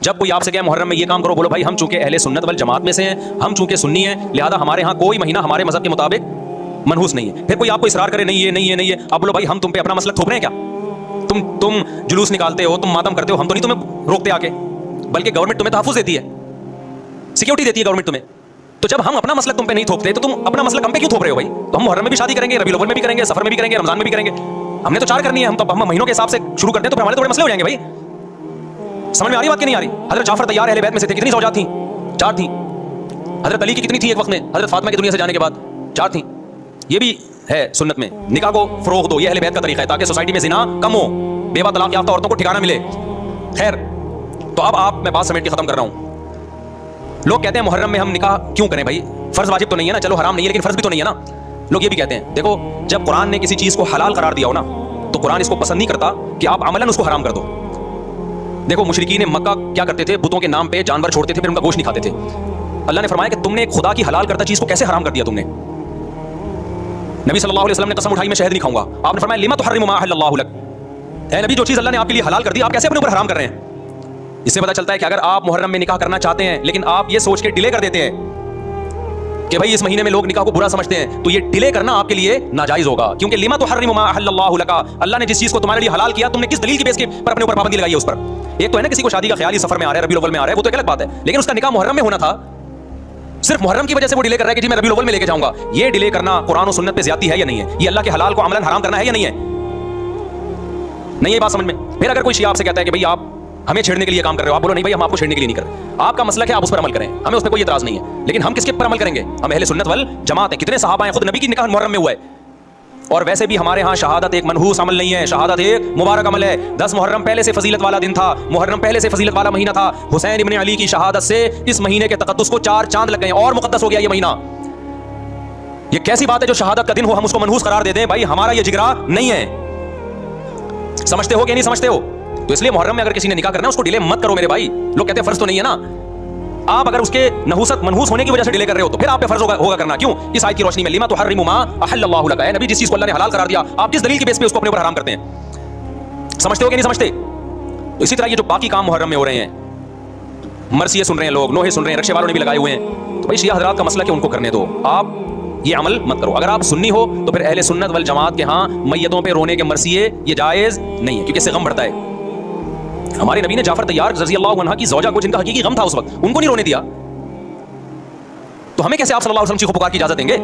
جب کوئی آپ سے کہے محرم میں یہ کام کرو، بولو بھائی ہم چونکہ اہل سنت والجماعت میں سے ہیں، ہم چونکہ سنی ہیں، لہذا ہمارے ہاں کوئی مہینہ ہمارے مذہب کے مطابق منحوس نہیں ہے۔ پھر کوئی آپ کو اصرار کرے نہیں ہے، آپ بولو بھائی ہم تم پہ اپنا مسلک تھوپ رہے ہیں کیا؟ تم جلوس نکالتے ہو، تم ماتم کرتے ہو، ہم تو نہیں تمہیں روکتے آ کے، بلکہ گورنمنٹ تمہیں تحفظ دیتی ہے، سیکورٹی دیتی ہے گورنمنٹ تمہیں۔ تو جب ہم اپنا مسلک تم پہ نہیں تھوپتے تو تم اپنا مسلک ہم پہ کیوں تھوپ رہے ہو بھائی؟ تو ہم محرم میں بھی شادی کریں گے، ربیع الاول میں بھی کریں گے، سفر میں بھی کریں گے، رمضان میں بھی کریں گے، ہم نے تو 4 کرنی ہے، ہم مہینوں کے حساب سے شروع کرتے ہیں تو پھر ہمارے تو بڑے مسئلے ہو جائیں گے بھائی۔ سمجھ میں آ رہی بات کہ نہیں آ رہی؟ حضرت جعفر طیار اہل بیت میں سے تھے، کتنی زوجات تھیں؟ 4 تھیں۔ حضرت علی کی کتنی تھی ایک وقت میں؟ حضرت فاطمہ کی دنیا سے جانے کے بعد 4 تھیں۔ یہ بھی ہے سنت میں، نکاح کو فروغ دو، یہ اہل بیت کا طریقہ ہے تاکہ سوسائٹی میں زنا کم ہو، بیوہ طلاق یافتہ عورتوں کو ٹھکانہ ملے۔ خیر، تو اب میں بات سمیٹ کے ختم کر رہا ہوں۔ لوگ کہتے ہیں محرم میں ہم نکاح کیوں کریں بھائی؟ فرض واجب تو نہیں ہے نا، چلو حرام نہیں ہے لیکن فرض بھی تو نہیں ہے نا۔ لوگ یہ بھی کہتے ہیں دیکھو جب قرآن نے کسی چیز کو حلال قرار دیا ہو نا تو قرآن اس کو پسند نہیں کرتا کہ آپ عملاً اس کو حرام کر دو۔ دیکھو مشرکین مکہ کیا کرتے تھے؟ بتوں کے نام پہ جانور چھوڑتے تھے، پھر ان کا گوشت نہیں کھاتے تھے۔ اللہ نے فرمایا کہ تم نے ایک خدا کی حلال کرتا چیز کو کیسے حرام کر دیا تم نے؟ نبی صلی اللہ علیہ وسلم نے قسم اٹھائی میں شہد نہیں کھاؤں گا، آپ نے فرمایا لما تحرم ما احل اللہ لک، اے نبی جو چیز اللہ نے آپ کے لیے حلال کر دی آپ کیسے اپنے اوپر حرام کر رہے ہیں؟ اس سے پتہ چلتا ہے کہ اگر آپ محرم میں نکاح کرنا چاہتے ہیں لیکن آپ یہ سوچ کے ڈیلے کر دیتے ہیں کہ بھائی اس مہینے میں لوگ نکاح کو برا سمجھتے ہیں، تو یہ ڈیلے کرنا آپ کے لیے ناجائز ہوگا، کیونکہ لما تحرم ما احل اللہ لک، اللہ نے جس چیز کو تمہارے لیے حلال کیا تم نے کس دلیل کی بیس پر اپنے اوپر پابندی لگائی ہے اس پر؟ ایک تو ہے نا کسی کو شادی کا خیال ہی سفر میں آ رہا ہے، ربیع الاول میں آ رہا ہے، وہ تو ایک الگ بات ہے، لیکن اس کا نکاح محرم میں ہونا تھا، صرف محرم کی وجہ سے وہ ڈیلے کر رہا ہے کہ جی میں ربیع الاول میں لے کے جاؤں گا۔ یہ ڈیلے کرنا قرآن و سنت پہ زیادتی ہے یا نہیں ہے؟ یہ اللہ کے حلال کو عملاً حرام کرنا ہے یا نہیں ہے؟ نہیں ہے بات سمجھ میں؟ پھر اگر کوئی شیعہ آپ سے کہتا ہے کہ بھائی آپ ہمیں چھیڑنے کے لیے کام کر رہے ہو، آپ بولو نہیں بھائی ہم آپ کو چھیڑنے کے لیے نہیں کر رہے، آپ کا مسلک ہے آپ اس پر عمل کریں، ہمیں اس پہ کوئی اعتراض نہیں ہے، لیکن ہم کس کے پر عمل کریں گے؟ ہم اہل سنت والجماعت ہیں۔ کتنے صحابہ ہیں، خود نبی کی نکاح محرم میں ہوا ہے، اور ویسے بھی ہمارے ہاں شہادت ایک منحوس عمل نہیں ہے، شہادت ایک مبارک عمل ہے۔ 10 محرم پہلے سے فضیلت والا دن تھا، محرم پہلے سے فضیلت والا مہینہ تھا، حسین ابن علی کی شہادت سے اس مہینے کے تقدس کو 4 چاند لگ گئے اور مقدس ہو گیا یہ مہینہ۔ یہ کیسی بات ہے جو شہادت کا دن ہو ہم اس کو منحوس قرار دے دیں؟ بھائی ہمارا یہ جگرا نہیں ہے، سمجھتے ہو کہ نہیں سمجھتے ہو؟ تو اس لیے محرم میں اگر کسی نے نکاح کرنا ہے اس کو ڈیلے مت کرو میرے بھائی۔ لوگ کہتے ہیں فرض تو نہیں ہے نا، آپ اگر اس کے نحوست منحوس ہونے کی وجہ سے ڈیلے کر رہے ہو تو پھر آپ پہ فرض ہوگا کرنا۔ کیوں؟ اس آیت کی روشنی میں لما تحرم ما احل اللہ لک، اے نبی جس چیز کو اللہ نے حلال قرار دیا آپ کس دلیل کی بیس پہ اس کو اپنے اوپر حرام کرتے ہیں؟ سمجھتے ہو کہ نہیں سمجھتے؟ تو اسی طرح یہ جو باقی کام محرم میں ہو رہے ہیں، مرثیے سن رہے ہیں لوگ، نوحے سن رہے ہیں، رکشے والوں نے بھی لگائے ہوئے ہیں، تو بھائی شیعہ حضرات کا مسئلہ کہ ان کو کرنے دو، آپ یہ عمل مت کرو۔ اگر آپ سنی ہو تو پھر اہل سنت والجماعت کے ہاں میتوں پہ رونے کے مرثیے یہ جائز نہیں ہے، کیونکہ اس سے غم بڑھتا ہے۔ ہمارے نبی نے جعفر طیار رضی اللہ عنہ کی زوجہ کو جن کا حقیقی غم تھا اس وقت ان کو نہیں رونے دیا، تو ہمیں کیسے آپ صلی اللہ علیہ وسلم چیخو پکار کی اجازت دیں گے؟